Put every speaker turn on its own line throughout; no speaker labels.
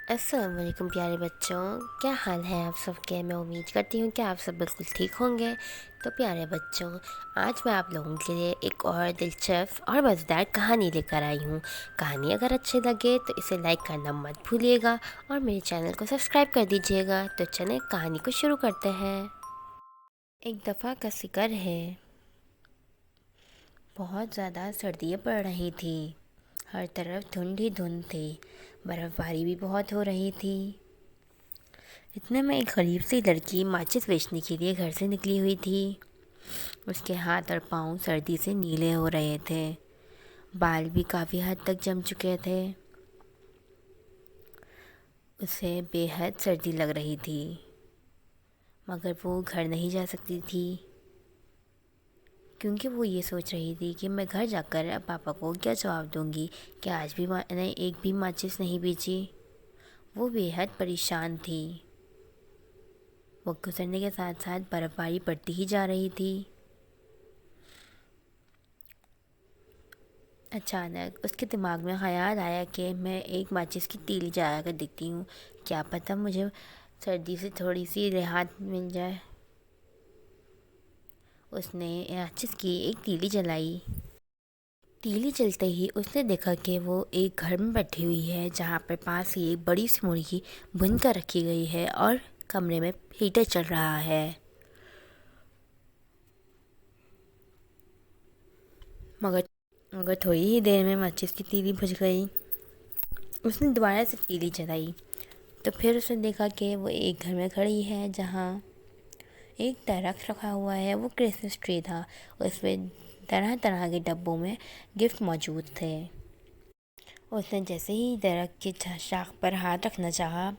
السلام علیکم پیارے بچوں، کیا حال ہے آپ سب کے؟ میں امید کرتی ہوں کہ آپ سب بالکل ٹھیک ہوں گے۔ تو پیارے بچوں، آج میں آپ لوگوں کے لیے ایک اور دلچسپ اور مزیدار کہانی لے کر آئی ہوں۔ کہانی اگر اچھی لگے تو اسے لائک کرنا مت بھولیے گا اور میرے چینل کو سبسکرائب کر دیجیے گا۔ تو چلیں کہانی کو شروع کرتے ہیں۔ ایک دفعہ کا ذکر ہے، بہت زیادہ سردیاں پڑ رہی تھیں، ہر طرف دھند ہی دھند تھی، برف باری بھی بہت ہو رہی تھی۔ اتنے میں ایک غریب سی لڑکی ماچس بیچنے کے لیے گھر سے نکلی ہوئی تھی۔ اس کے ہاتھ اور پاؤں سردی سے نیلے ہو رہے تھے، بال بھی کافی حد تک جم چکے تھے۔ اسے بے حد سردی لگ رہی تھی، مگر وہ گھر نہیں جا سکتی تھی، کیونکہ وہ یہ سوچ رہی تھی کہ میں گھر جا کر پاپا کو کیا جواب دوں گی کہ آج بھی میں نے ایک بھی ماچس نہیں بیچی۔ وہ بے حد پریشان تھی۔ وقت گزرنے کے ساتھ ساتھ برف باری بڑھتی ہی جا رہی تھی۔ اچانک اس کے دماغ میں خیال آیا کہ میں ایک ماچس کی تیلی جلا کر دیکھتی ہوں، کیا پتہ مجھے سردی سے تھوڑی سی راحت مل جائے۔ اس نے ماچس کی ایک تیلی جلائی۔ تیلی جلتے ہی اس نے دیکھا کہ وہ ایک گھر میں بیٹھی ہوئی ہے، جہاں پر پاس ہی ایک بڑی سی مرغی بن کر رکھی گئی ہے اور کمرے میں ہیٹر چل رہا ہے۔ مگر تھوڑی ہی دیر میں ماچس کی تیلی بجھ گئی۔ اس نے دوبارہ سے تیلی جلائی تو پھر اس نے دیکھا کہ وہ ایک گھر میں کھڑی ہے، جہاں ایک درخت رکھا ہوا ہے۔ وہ کرسمس ٹری تھا، اس میں طرح طرح کے ڈبوں میں گفٹ موجود تھے۔ اس نے جیسے ہی درخت کی شاخ پر ہاتھ رکھنا چاہا،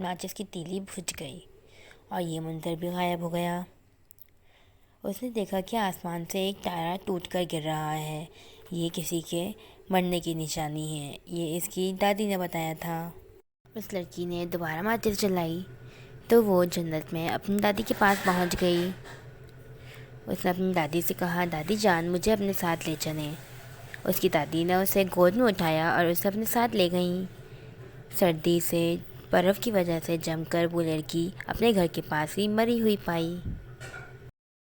ماچس کی تیلی بجھ گئی اور یہ منظر بھی غائب ہو گیا۔ اس نے دیکھا کہ آسمان سے ایک تارا ٹوٹ کر گر رہا ہے، یہ کسی کے مرنے کی نشانی ہے، یہ اس کی دادی نے بتایا تھا۔ اس لڑکی نے دوبارہ ماچس جلائی تو وہ جنت میں اپنی دادی کے پاس پہنچ گئی۔ اس نے اپنی دادی سے کہا، دادی جان مجھے اپنے ساتھ لے چلیں۔ اس کی دادی نے اسے گود میں اٹھایا اور اسے اپنے ساتھ لے گئیں۔ سردی سے برف کی وجہ سے جم کر وہ لڑکی اپنے گھر کے پاس ہی مری ہوئی پائی۔